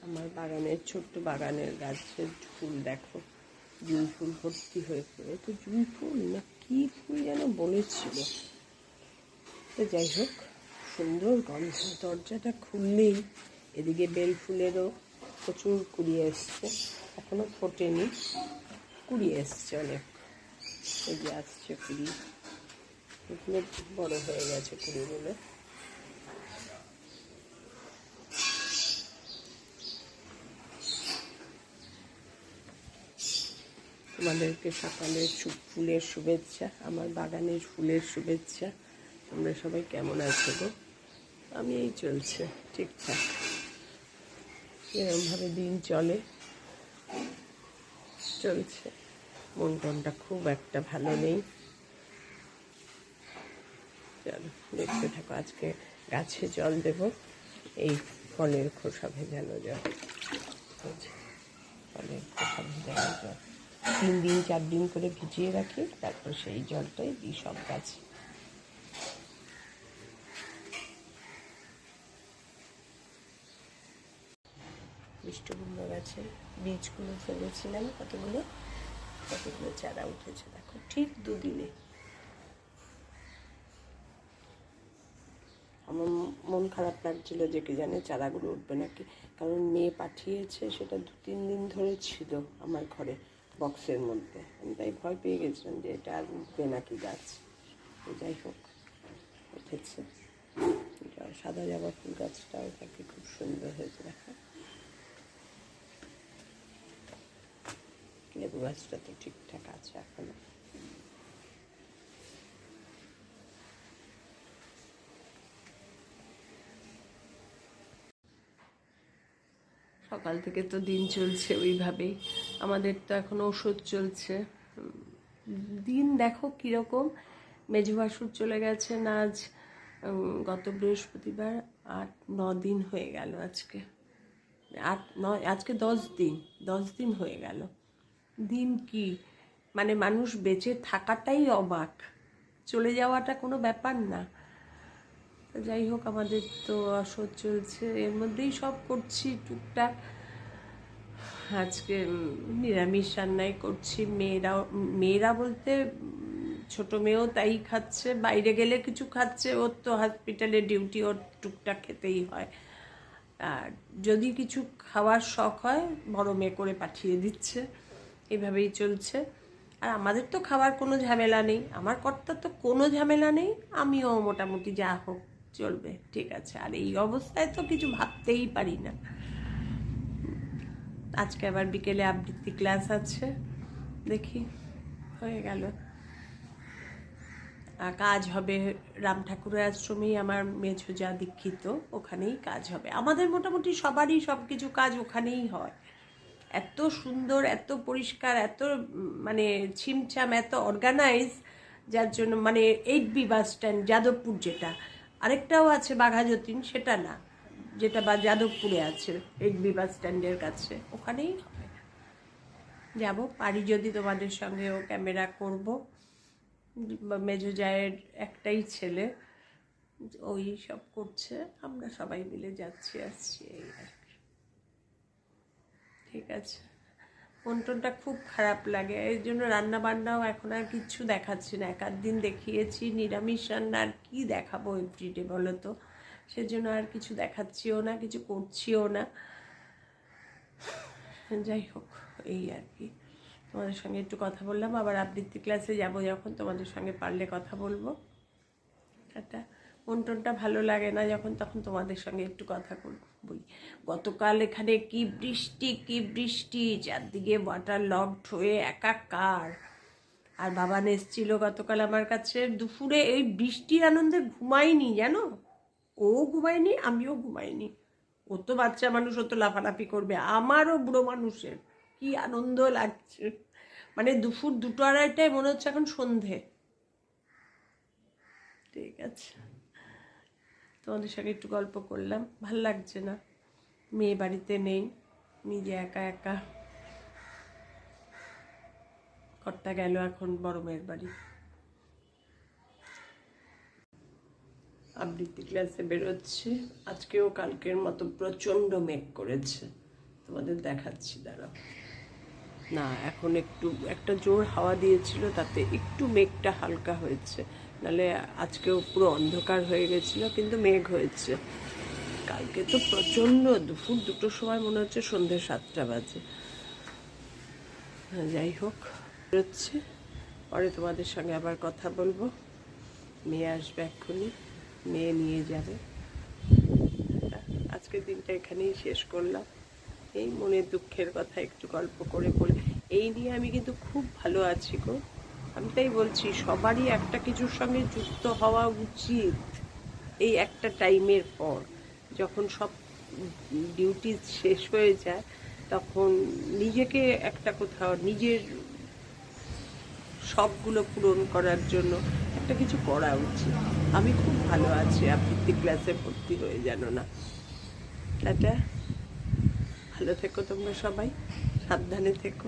আমার বাগানের ছোট্ট বাগানের গাছের ফুল দেখো, জুঁই ফুল ভর্তি হয়েছে। তো জুঁই ফুল না কি ফুল যেন বলেছিল। তো যাই হোক, সুন্দর গন্ধ। দরজাটা খুললেই এদিকে বেল ফুলেরও প্রচুর কুড়ি এসছে, এখনো ফোটেনি, কুড়ি এসছে অনেক। এই যে আসছে কুড়ি, এগুলো বড় হয়ে গেছে কুড়িগুলো। তোমাদেরকে সকালে ফুলের শুভেচ্ছা, আমার বাগানের ফুলের শুভেচ্ছা। তোমরা সবাই কেমন আছো গো? আমি এই চলছে ঠিকঠাক, এরকমভাবে দিন চলছে। মন টনটা খুব একটা ভালো নেই। চলো দেখতে থাকো। আজকে গাছে জল দেব, এই ফলের খোসা ভেজানো জল, ফলের খোসা ভেজানো জল 3 দিন 4 দিন করে ভিজিয়ে রাখি, তারপর সেই জলটাই দিই সব গাছে। মিষ্টকুমড়ো গাছের বীজগুলো ফেলেছিলাম, কতগুলো চারা উঠেছে দেখো, ঠিক 2 দিনে। আমার মন খারাপ লাগছিল যে কি জানে চারাগুলো উঠবে নাকি, কারণ মেয়ে পাঠিয়েছে, সেটা 2-3 দিন ধরে ছিল আমার ঘরে বক্সের মধ্যে। আমি তাই ভয় পেয়ে গেছিলাম যে এটা আর উঠবে নাকি গাছ। যাই হোক, উঠেছে। সাদা জবা ফুল গাছটাও তাকে খুব সুন্দর হয়েছে দেখা। লেবু গাছটা তো ঠিকঠাক আছে এখনো। সকাল থেকে তো দিন চলছে ওইভাবেই, আমাদের তো এখন ওষুধ চলছে। দিন দেখো কীরকম। মেজো ভাসুর চলে গেছে না আজ, গত বৃহস্পতিবার। 8-9 দিন হয়ে গেল আজকে, 8-9, আজকে 10 দিন হয়ে গেল। দিন কি মানে, মানুষ বেঁচে থাকাটাই অবাক, চলে যাওয়াটা কোনো ব্যাপার না। যাই হোক, আমাদের তো ওষুধ চলছে, এর মধ্যেই সব করছি টুকটাক। আজকে নিরামিষ রান্নাই করছি। মেয়েরা বলতে ছোট মেয়েও তাই খাচ্ছে, বাইরে গেলে কিছু খাচ্ছে, ওর তো হসপিটালে ডিউটি, ওর টুকটাক খেতেই হয়। আর যদি কিছু খাওয়ার শখ হয়, বড় মেয়ে করে পাঠিয়ে দিচ্ছে, এভাবেই চলছে। আর আমাদের তো খাওয়ার কোনো ঝামেলা নেই, আমার কর্তার তো কোনো ঝামেলা নেই, আমিও মোটামুটি যা হোক চলবে, ঠিক আছে। আর এই অবস্থায় তো কিছু ভাবতেই পারি না। আজকে আবার বিকেলে আবৃত্তি ক্লাস আছে, দেখি হয়ে গেল। কাজ হবে রাম ঠাকুরের আশ্রমেই, আমার মেঝো যা দীক্ষিত, ওখানেই কাজ হবে। আমাদের মোটামুটি সবারই সব কিছু কাজ ওখানেই হয়। এত সুন্দর, এত পরিষ্কার, এত মানে ছিমছাম, এত অর্গানাইজ, যার জন্য মানে 8B বাস স্ট্যান্ড, যাদবপুর যেটা, আরেকটাও আছে বাঘাযতীন, সেটা না, যেটা বা যাদবপুরে আছে 8B বাস স্ট্যান্ডের কাছে, ওখানেই হবে। যাব, পারি যদি তোমাদের সঙ্গেও ক্যামেরা করব। মেজো জায়ের একটাই ছেলে, ওই সব করছে, আমরা সবাই মিলে যাচ্ছি আসছি, এই আর কি। ঠিক আছে, মন টনটা খুব খারাপ লাগে, এই জন্য রান্না বান্নাও এখন আর কিচ্ছু দেখাচ্ছি না। 1-8 দিন দেখিয়েছি নিরামিষ রান্না, আর কি দেখাবো এভরিডে বলো তো, সেজন্য আর কিছু দেখাচ্ছিও না, কিছু করছিও না। যাই হোক, এই আর কি, তোমাদের সঙ্গে একটু কথা বললাম। আবার আবৃত্তি ক্লাসে যাব যখন, তোমাদের সঙ্গে পারলে কথা বলবো। টাটা। মন টনটা ভালো লাগে না যখন, তখন তোমাদের সঙ্গে একটু কথা বলি। গতকাল এখানে কি বৃষ্টি, চারদিকে ওয়াটার লকড হয়ে একাকার। আর বাবান এসেছিল গতকাল আমার কাছে দুপুরে, এই বৃষ্টির আনন্দে ঘুমাইনি জানো, ও ঘুমায়নি, আমিও ঘুমাইনি। ও তো বাচ্চা মানুষ, ও তো লাফালাফি করবে, আমারও বুড়ো মানুষের কি আনন্দ লাগছে। মানে দুপুর 2-2:30টায় মনে হচ্ছে এখন সন্ধে। ঠিক আছে, তোমাদের সঙ্গে একটু গল্প করলাম, ভাল লাগছে না, মেয়ে বাড়িতে নেই, নিজে একা একা। কর্তা গেল এখন বড় মেয়ের বাড়ি। আবৃত্তি ক্লাসে বেরোচ্ছি, আজকেও কালকের মতো প্রচণ্ড মেঘ করেছে। তোমাদের দেখাচ্ছি, দাঁড়াও। না, এখন একটু একটা জোর হাওয়া দিয়েছিল, তাতে একটু মেঘটা হালকা হয়েছে, নাহলে আজকেও পুরো অন্ধকার হয়ে গেছিলো, কিন্তু মেঘ হয়েছে। কালকে তো প্রচণ্ড, দুপুর 2টোর সময় মনে হচ্ছে সন্ধ্যে 7টা বাজে। হ্যাঁ, যাই হোক, হচ্ছে পরে তোমাদের সঙ্গে আবার কথা বলবো। মেয়ে আসবে এক্ষুনি, মেয়ে নিয়ে যাবে। আজকের দিনটা এখানেই শেষ করলাম। এই মনের দুঃখের কথা একটু গল্প করে বলে, এই নিয়ে আমি কিন্তু খুব ভালো আছি গো। আমি তাই বলছি, সবারই একটা কিছুর সঙ্গে যুক্ত হওয়া উচিত। এই একটা টাইমের পর যখন সব ডিউটি শেষ হয়ে যায়, তখন নিজেকে একটা কোথাও নিজের শখগুলো পূরণ করার জন্য একটা কিছু করা উচিত। আমি খুব ভালো আছি, আবৃত্তি ক্লাসে ভর্তি হয়ে জানো না। টাটা, ভালো থেকো তোমরা সবাই, সাবধানে থেকো।